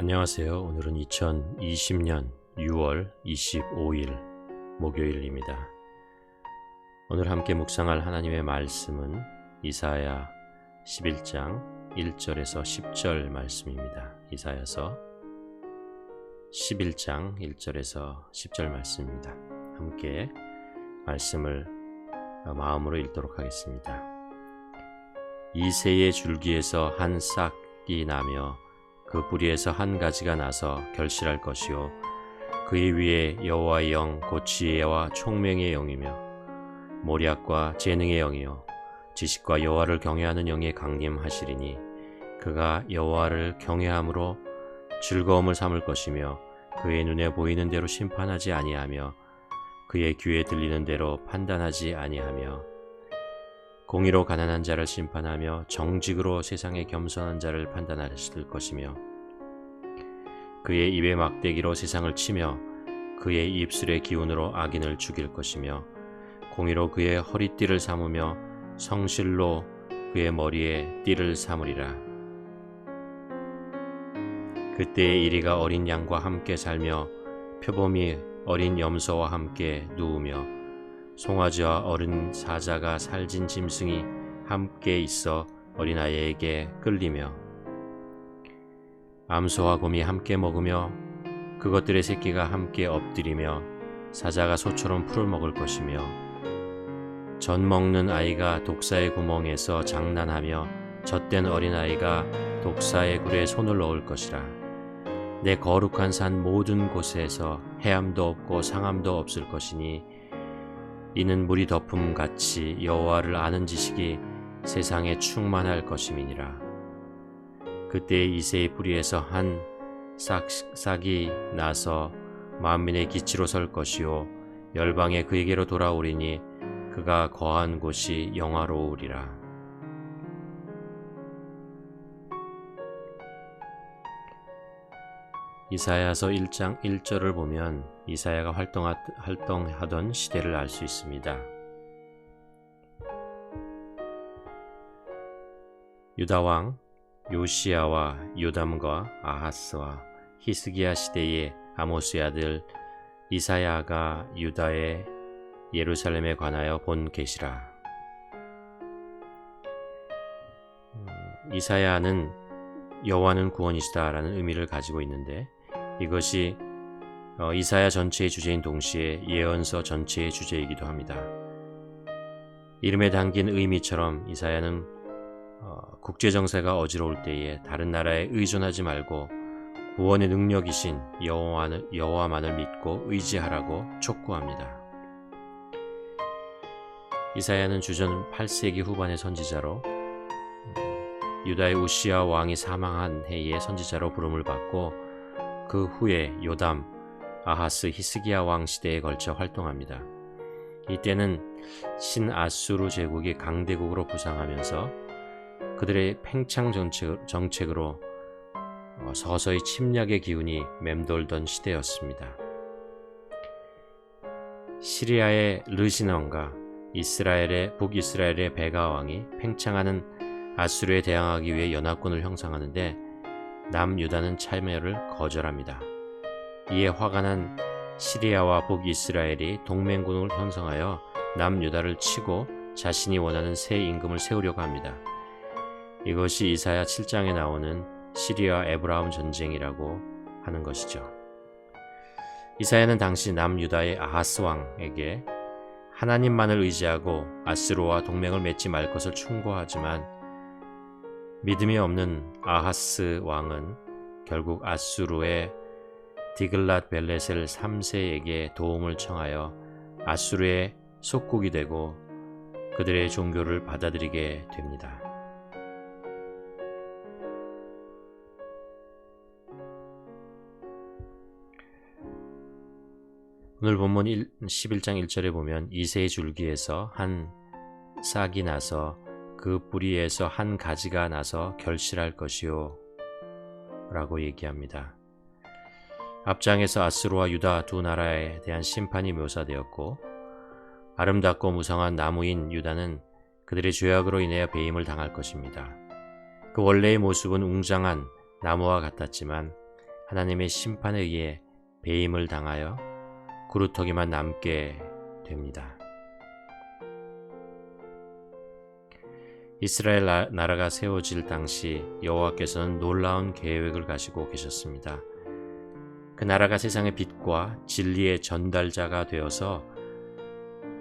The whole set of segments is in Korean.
안녕하세요. 오늘은 2020년 6월 25일 목요일입니다. 오늘 함께 묵상할 하나님의 말씀은 이사야 11장 1절에서 10절 말씀입니다. 이사야서 11장 1절에서 10절 말씀입니다. 함께 말씀을 마음으로 읽도록 하겠습니다. 이새의 줄기에서 한 싹이 나며 그 뿌리에서 한 가지가 나서 결실할 것이요 그의 위에 여호와의 영 곧 지혜와 총명의 영이며 모략과 재능의 영이요 지식과 여호와를 경외하는 영에 강림하시리니 그가 여호와를 경외함으로 즐거움을 삼을 것이며 그의 눈에 보이는 대로 심판하지 아니하며 그의 귀에 들리는 대로 판단하지 아니하며 공의로 가난한 자를 심판하며 정직으로 세상의 겸손한 자를 판단하실 것이며 그의 입의 막대기로 세상을 치며 그의 입술의 기운으로 악인을 죽일 것이며 공의로 그의 허리띠를 삼으며 성실로 그의 머리에 띠를 삼으리라. 그때의 이리가 어린 양과 함께 살며 표범이 어린 염소와 함께 누우며 송아지와 어린 사자가 살진 짐승이 함께 있어 어린아이에게 끌리며 암소와 곰이 함께 먹으며 그것들의 새끼가 함께 엎드리며 사자가 소처럼 풀을 먹을 것이며 젖 먹는 아이가 독사의 구멍에서 장난하며 젖된 어린아이가 독사의 굴에 손을 넣을 것이라. 내 거룩한 산 모든 곳에서 해함도 없고 상함도 없을 것이니 이는 물이 덮음같이 여호와를 아는 지식이 세상에 충만할 것임이니라. 그때 이새의 뿌리에서 한 싹이 나서 만민의 기치로 설 것이요 열방에 그에게로 돌아오리니 그가 거한 곳이 영화로우리라. 이사야서 1장 1절을 보면 이사야가 활동하던 시대를 알 수 있습니다. 유다왕 요시야와 요담과 아하스와 히스기야 시대의 아모스의 아들 이사야가 유다의 예루살렘에 관하여 본 계시라. 이사야는 여호와는 구원이시다라는 의미를 가지고 있는데 이것이 이사야 전체의 주제인 동시에 예언서 전체의 주제이기도 합니다. 이름에 담긴 의미처럼 이사야는 국제정세가 어지러울 때에 다른 나라에 의존하지 말고 구원의 능력이신 여호와만을 믿고 의지하라고 촉구합니다. 이사야는 주전 8세기 후반의 선지자로 유다의 우시야 왕이 사망한 해에 선지자로 부름을 받고 그 후에 요담, 아하스, 히스기야 왕 시대에 걸쳐 활동합니다. 이때는 신아수르 제국이 강대국으로 부상하면서 그들의 팽창 정책으로 서서히 침략의 기운이 맴돌던 시대였습니다. 시리아의 르시논과 북이스라엘의 베가 왕이 팽창하는 아수르에 대항하기 위해 연합군을 형성하는데 남유다는 참여를 거절합니다. 이에 화가 난 시리아와 북이스라엘이 동맹군을 형성하여 남유다를 치고 자신이 원하는 새 임금을 세우려고 합니다. 이것이 이사야 7장에 나오는 시리아 에브라임 전쟁이라고 하는 것이죠. 이사야는 당시 남유다의 아하스 왕에게 하나님만을 의지하고 아수르와 동맹을 맺지 말 것을 충고하지만 믿음이 없는 아하스 왕은 결국 아수르의 디글랏 벨레셀 3세에게 도움을 청하여 아수르의 속국이 되고 그들의 종교를 받아들이게 됩니다. 오늘 본문 11장 1절에 보면 이새의 줄기에서 한 싹이 나서 그 뿌리에서 한 가지가 나서 결실할 것이요 라고 얘기합니다. 앞장에서 아수르와 유다 두 나라에 대한 심판이 묘사되었고 아름답고 무성한 나무인 유다는 그들의 죄악으로 인하여 배임을 당할 것입니다. 그 원래의 모습은 웅장한 나무와 같았지만 하나님의 심판에 의해 배임을 당하여 구루터기만 남게 됩니다. 이스라엘 나라가 세워질 당시 여호와께서는 놀라운 계획을 가지고 계셨습니다. 그 나라가 세상의 빛과 진리의 전달자가 되어서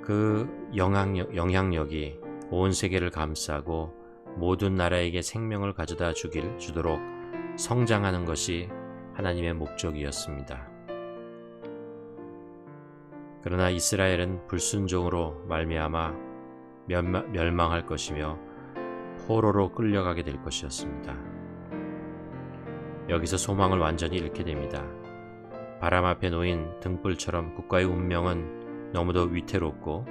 그 영향력이 온 세계를 감싸고 모든 나라에게 생명을 가져다 주도록 성장하는 것이 하나님의 목적이었습니다. 그러나 이스라엘은 불순종으로 말미암아 멸망할 것이며 포로로 끌려가게 될 것이었습니다. 여기서 소망을 완전히 잃게 됩니다. 바람 앞에 놓인 등불처럼 국가의 운명은 너무도 위태롭고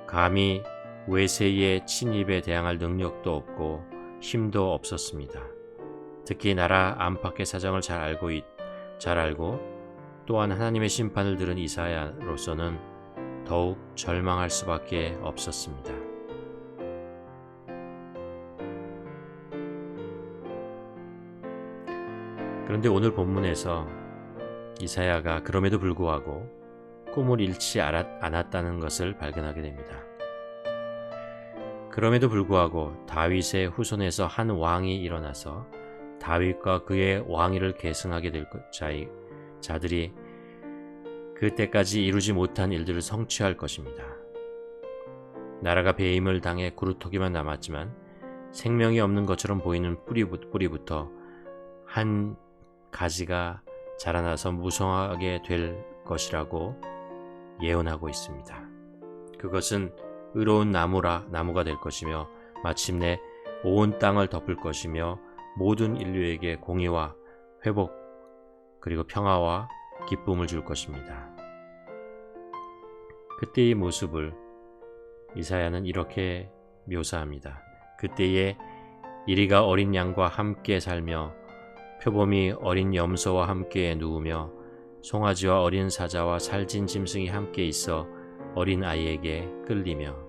감히 외세의 침입에 대항할 능력도 없고 힘도 없었습니다. 특히 나라 안팎의 사정을 잘 알고 또한 하나님의 심판을 들은 이사야로서는 더욱 절망할 수밖에 없었습니다. 그런데 오늘 본문에서 이사야가 그럼에도 불구하고 꿈을 잃지 않았다는 것을 발견하게 됩니다. 그럼에도 불구하고 다윗의 후손에서 한 왕이 일어나서 다윗과 그의 왕위를 계승하게 될 자들이 그때까지 이루지 못한 일들을 성취할 것입니다. 나라가 배임을 당해 구루터기만 남았지만 생명이 없는 것처럼 보이는 뿌리부터 한 가지가 자라나서 무성하게 될 것이라고 예언하고 있습니다. 그것은 의로운 나무가 될 것이며 마침내 온 땅을 덮을 것이며 모든 인류에게 공의와 회복 그리고 평화와 기쁨을 줄 것입니다. 그때의 모습을 이사야는 이렇게 묘사합니다. 그때에 이리가 어린 양과 함께 살며 표범이 어린 염소와 함께 누우며 송아지와 어린 사자와 살진 짐승이 함께 있어 어린 아이에게 끌리며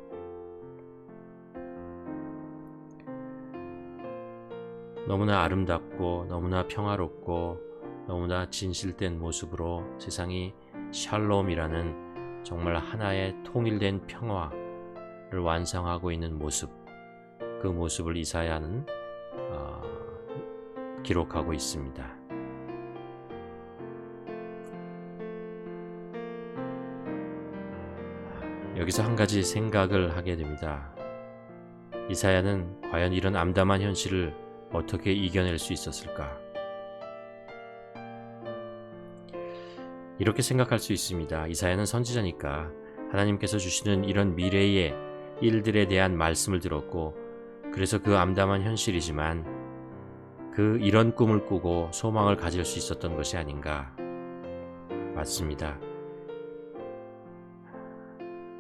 너무나 아름답고 너무나 평화롭고 너무나 진실된 모습으로 세상이 샬롬이라는 정말 하나의 통일된 평화를 완성하고 있는 모습, 그 모습을 이사야는 기록하고 있습니다. 여기서 한 가지 생각을 하게 됩니다. 이사야는 과연 이런 암담한 현실을 어떻게 이겨낼 수 있었을까? 이렇게 생각할 수 있습니다. 이사야는 선지자니까 하나님께서 주시는 이런 미래의 일들에 대한 말씀을 들었고 그래서 그 암담한 현실이지만 이런 꿈을 꾸고 소망을 가질 수 있었던 것이 아닌가. 맞습니다.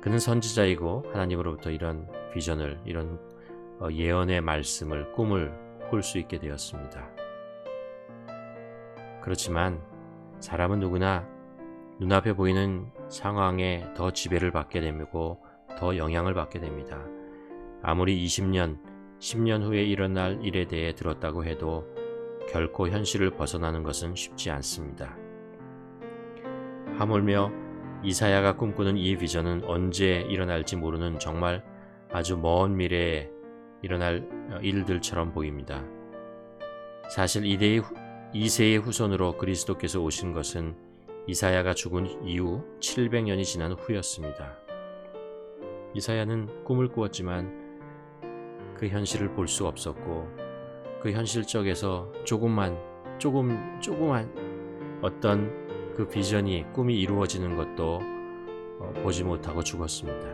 그는 선지자이고 하나님으로부터 이런 비전을, 이런 예언의 말씀을, 꿈을 꿀 수 있게 되었습니다. 그렇지만 사람은 누구나 눈앞에 보이는 상황에 더 지배를 받게 되고 더 영향을 받게 됩니다. 아무리 20년, 10년 후에 일어날 일에 대해 들었다고 해도 결코 현실을 벗어나는 것은 쉽지 않습니다. 하물며 이사야가 꿈꾸는 이 비전은 언제 일어날지 모르는 정말 아주 먼 미래에 일어날 일들처럼 보입니다. 사실 이세의 후손으로 그리스도께서 오신 것은 이사야가 죽은 이후 700년이 지난 후였습니다. 이사야는 꿈을 꾸었지만 그 현실을 볼 수 없었고 그 현실 쪽에서 조그만 어떤 그 비전이, 꿈이 이루어지는 것도 보지 못하고 죽었습니다.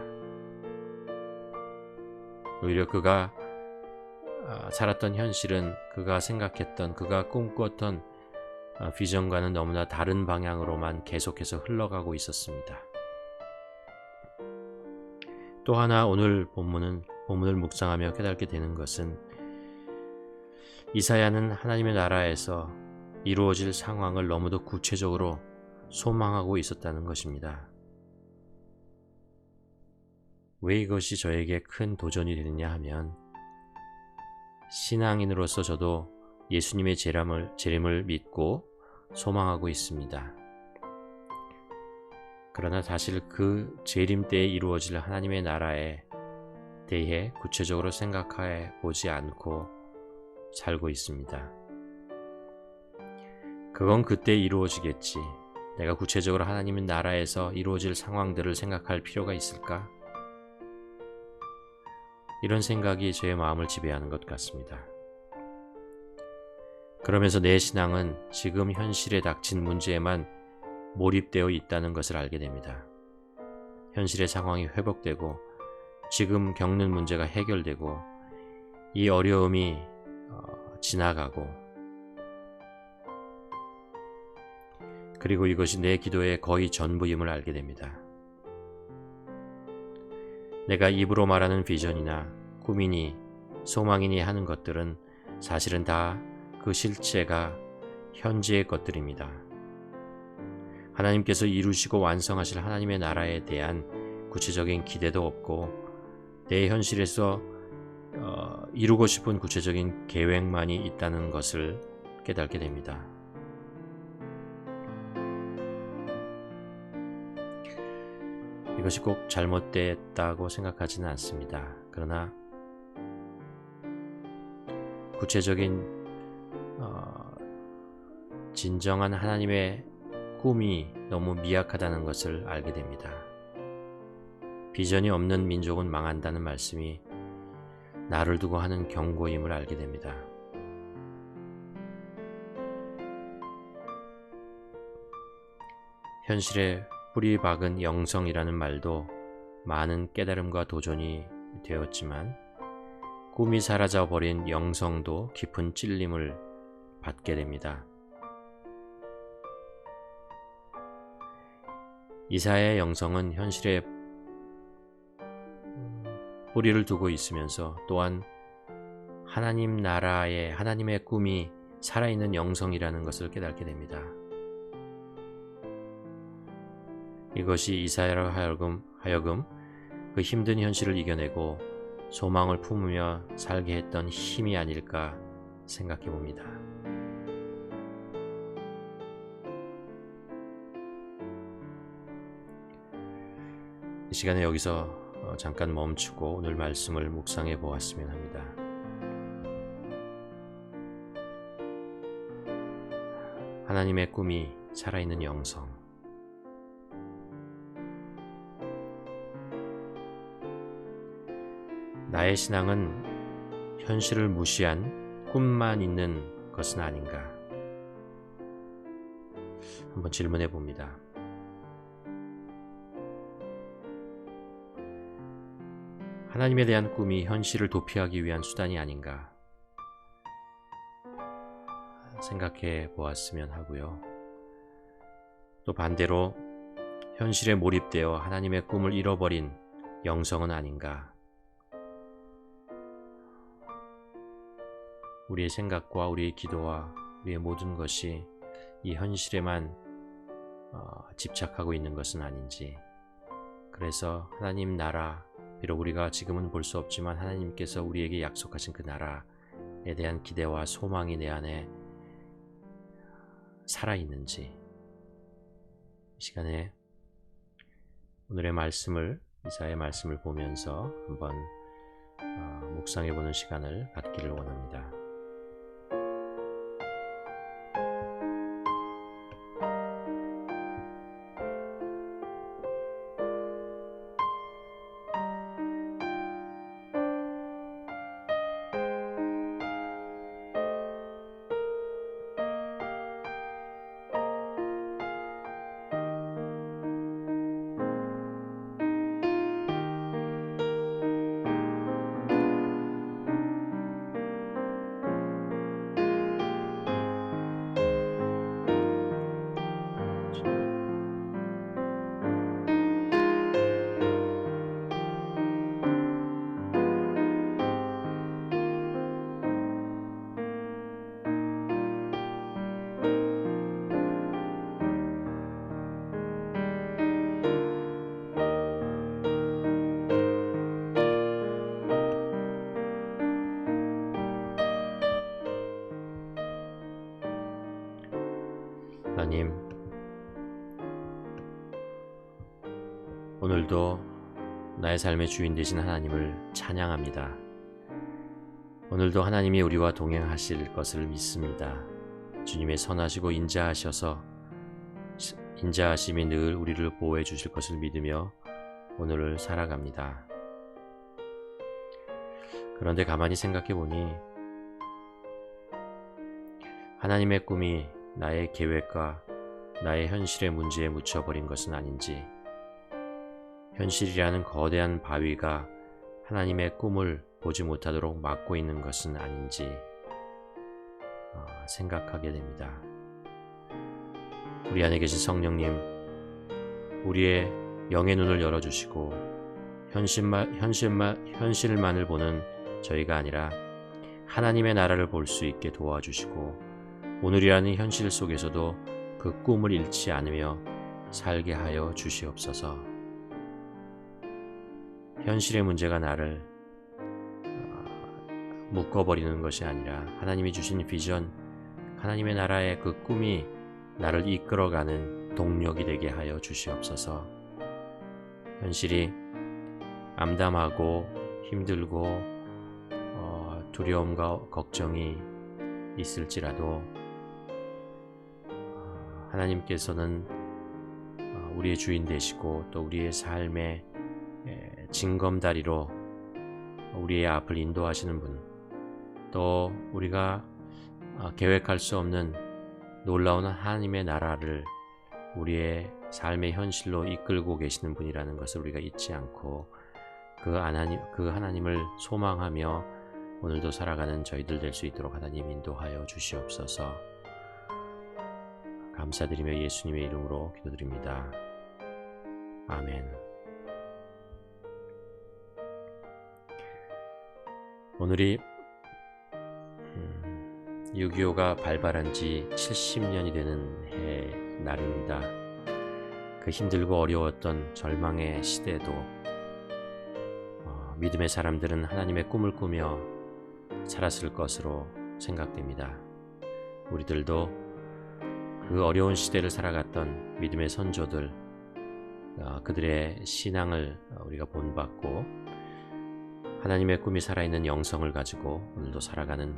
오히려 그가 살았던 현실은 그가 생각했던, 그가 꿈꾸었던 비전과는 너무나 다른 방향으로만 계속해서 흘러가고 있었습니다. 또 하나 오늘 본문을 묵상하며 깨닫게 되는 것은 이사야는 하나님의 나라에서 이루어질 상황을 너무도 구체적으로 소망하고 있었다는 것입니다. 왜 이것이 저에게 큰 도전이 되느냐 하면 신앙인으로서 저도 예수님의 재림을 믿고 소망하고 있습니다. 그러나 사실 그 재림 때에 이루어질 하나님의 나라에 대해 구체적으로 생각해 보지 않고 살고 있습니다. 그건 그때 이루어지겠지. 내가 구체적으로 하나님의 나라에서 이루어질 상황들을 생각할 필요가 있을까? 이런 생각이 제 마음을 지배하는 것 같습니다. 그러면서 내 신앙은 지금 현실에 닥친 문제에만 몰입되어 있다는 것을 알게 됩니다. 현실의 상황이 회복되고 지금 겪는 문제가 해결되고 이 어려움이 지나가고 그리고 이것이 내 기도의 거의 전부임을 알게 됩니다. 내가 입으로 말하는 비전이나 꿈이니 소망이니 하는 것들은 사실은 다 그 실체가 현재의 것들입니다. 하나님께서 이루시고 완성하실 하나님의 나라에 대한 구체적인 기대도 없고 내 현실에서 이루고 싶은 구체적인 계획만이 있다는 것을 깨닫게 됩니다. 이것이 꼭 잘못됐다고 생각하지는 않습니다. 그러나 구체적인 진정한 하나님의 꿈이 너무 미약하다는 것을 알게 됩니다. 비전이 없는 민족은 망한다는 말씀이 나를 두고 하는 경고임을 알게 됩니다. 현실에 뿌리 박은 영성이라는 말도 많은 깨달음과 도전이 되었지만 꿈이 사라져버린 영성도 깊은 찔림을 받게 됩니다. 이사야의 영성은 현실에 뿌리를 두고 있으면서 또한 하나님 나라의 하나님의 꿈이 살아있는 영성이라는 것을 깨닫게 됩니다. 이것이 이사야로 하여금 그 힘든 현실을 이겨내고 소망을 품으며 살게 했던 힘이 아닐까 생각해 봅니다. 이 시간에 여기서 잠깐 멈추고 오늘 말씀을 묵상해 보았으면 합니다. 하나님의 꿈이 살아있는 영성. 나의 신앙은 현실을 무시한 꿈만 있는 것은 아닌가? 한번 질문해 봅니다. 하나님에 대한 꿈이 현실을 도피하기 위한 수단이 아닌가 생각해 보았으면 하고요. 또 반대로 현실에 몰입되어 하나님의 꿈을 잃어버린 영성은 아닌가. 우리의 생각과 우리의 기도와 우리의 모든 것이 이 현실에만 집착하고 있는 것은 아닌지. 그래서 하나님 나라, 비록 우리가 지금은 볼 수 없지만 하나님께서 우리에게 약속하신 그 나라에 대한 기대와 소망이 내 안에 살아있는지, 이 시간에 오늘의 말씀을, 이사야의 말씀을 보면서 한번 묵상해보는 시간을 갖기를 원합니다. 오늘도 나의 삶의 주인 되신 하나님을 찬양합니다. 오늘도 하나님이 우리와 동행하실 것을 믿습니다. 주님의 선하시고 인자하심이 늘 우리를 보호해 주실 것을 믿으며 오늘을 살아갑니다. 그런데 가만히 생각해 보니 하나님의 꿈이 나의 계획과 나의 현실의 문제에 묻혀버린 것은 아닌지, 현실이라는 거대한 바위가 하나님의 꿈을 보지 못하도록 막고 있는 것은 아닌지 생각하게 됩니다. 우리 안에 계신 성령님, 우리의 영의 눈을 열어주시고 현실만을 보는 저희가 아니라 하나님의 나라를 볼 수 있게 도와주시고, 오늘이라는 현실 속에서도 그 꿈을 잃지 않으며 살게 하여 주시옵소서. 현실의 문제가 나를 묶어버리는 것이 아니라 하나님이 주신 비전, 하나님의 나라의 그 꿈이 나를 이끌어가는 동력이 되게 하여 주시옵소서. 현실이 암담하고 힘들고 두려움과 걱정이 있을지라도 하나님께서는 우리의 주인 되시고 또 우리의 삶의 징검다리로 우리의 앞을 인도하시는 분, 또 우리가 계획할 수 없는 놀라운 하나님의 나라를 우리의 삶의 현실로 이끌고 계시는 분이라는 것을 우리가 잊지 않고 그 하나님을 소망하며 오늘도 살아가는 저희들 될 수 있도록 하나님 인도하여 주시옵소서. 감사드리며 예수님의 이름으로 기도드립니다. 아멘. 오늘이 6.25가 발발한 지 70년이 되는 날입니다. 그 힘들고 어려웠던 절망의 시대에도 믿음의 사람들은 하나님의 꿈을 꾸며 살았을 것으로 생각됩니다. 우리들도 그 어려운 시대를 살아갔던 믿음의 선조들, 그들의 신앙을 우리가 본받고 하나님의 꿈이 살아있는 영성을 가지고 오늘도 살아가는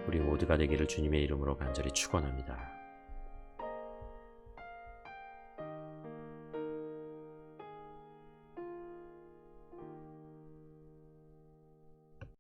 우리 모두가 되기를 주님의 이름으로 간절히 축원합니다.